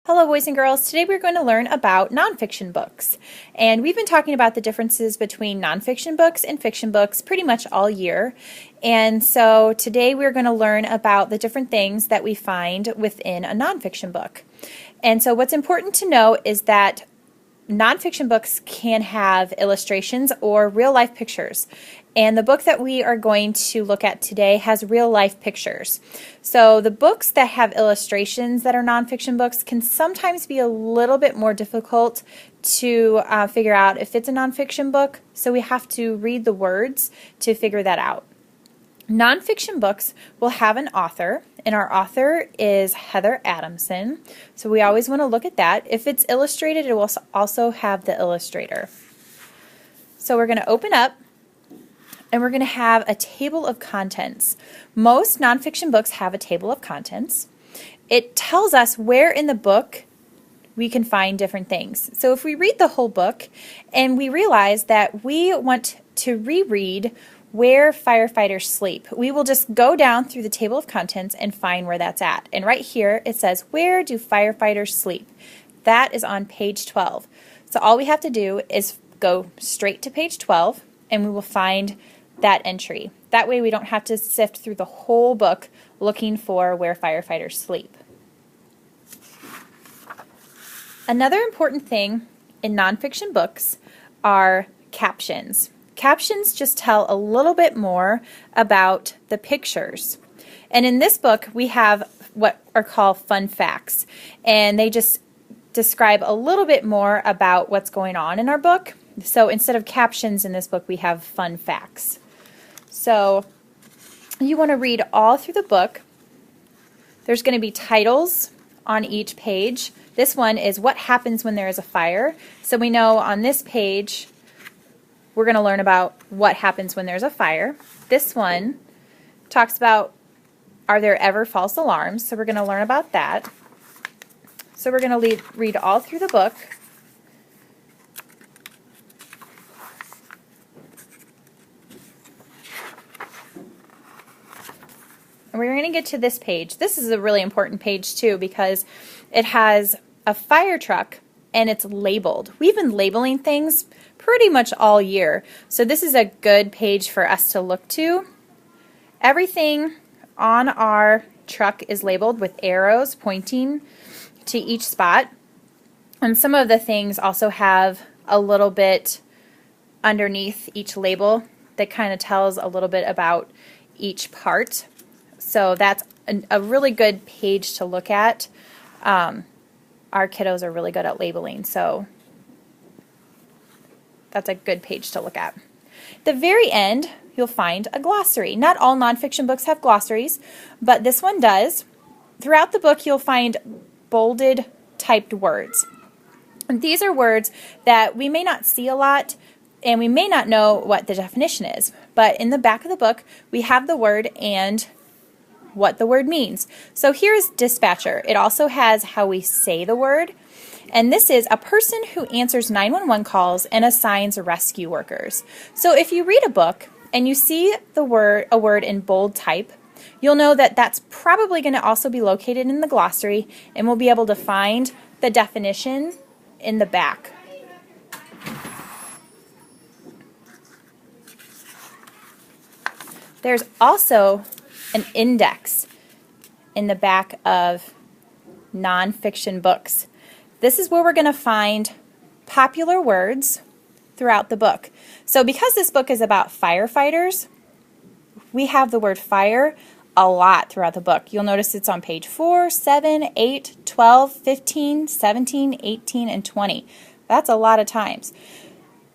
Hello boys and girls, today we're going to learn about nonfiction books. And we've been talking about the differences between nonfiction books and fiction books pretty much all year. And so today we're going to learn about the different things that we find within a nonfiction book. And so what's important to know is that nonfiction books can have illustrations or real life pictures. And the book that we are going to look at today has real life pictures. So the books that have illustrations that are nonfiction books can sometimes be a little bit more difficult to figure out if it's a nonfiction book. So we have to read the words to figure that out. Nonfiction books will have an author, and our author is Heather Adamson. So we always want to look at that. If it's illustrated, it will also have the illustrator. So we're going to open up, and we're going to have a table of contents. Most nonfiction books have a table of contents. It tells us where in the book we can find different things. So if we read the whole book and we realize that we want to reread where firefighters sleep, we will just go down through the table of contents and find where that's at. And right here it says, where do firefighters sleep? That is on page 12. So all we have to do is go straight to page 12 and we will find that entry. That way we don't have to sift through the whole book looking for where firefighters sleep. Another important thing in nonfiction books are captions. Captions just tell a little bit more about the pictures. And in this book we have what are called fun facts, and they just describe a little bit more about what's going on in our book. So instead of captions in this book, we have fun facts. So you want to read all through the book. There's going to be titles on each page. This one is what happens when there is a fire. So we know on this page we're going to learn about what happens when there's a fire. This one talks about, are there ever false alarms? So we're going to learn about that. So we're going to read all through the book. And we're going to get to this page. This is a really important page too because it has a fire truck and it's labeled. We've been labeling things pretty much all year. So this is a good page for us to look to. Everything on our truck is labeled with arrows pointing to each spot. And some of the things also have a little bit underneath each label that kind of tells a little bit about each part. So that's a really good page to look at. Our kiddos are really good at labeling, so that's a good page to look at. At the very end, you'll find a glossary. Not all nonfiction books have glossaries, but this one does. Throughout the book, you'll find bolded typed words. And these are words that we may not see a lot, and we may not know what the definition is. But in the back of the book, we have the word and what the word means. So here's dispatcher. It also has how we say the word. And this is a person who answers 911 calls and assigns rescue workers. So if you read a book and you see a word in bold type, you'll know that that's probably going to also be located in the glossary, and we'll be able to find the definition in the back. There's also an index in the back of nonfiction books. This is where we're going to find popular words throughout the book. So because this book is about firefighters, we have the word fire a lot throughout the book. You'll notice it's on page 4, 7, 8, 12, 15, 17, 18, and 20. That's a lot of times.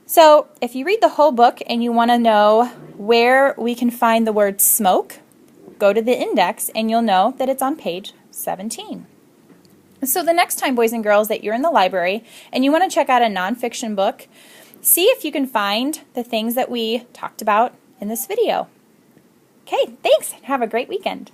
So if you read the whole book and you want to know where we can find the word smoke, go to the index and you'll know that it's on page 17. So the next time, boys and girls, that you're in the library and you want to check out a nonfiction book, see if you can find the things that we talked about in this video. Okay, thanks. Have a great weekend.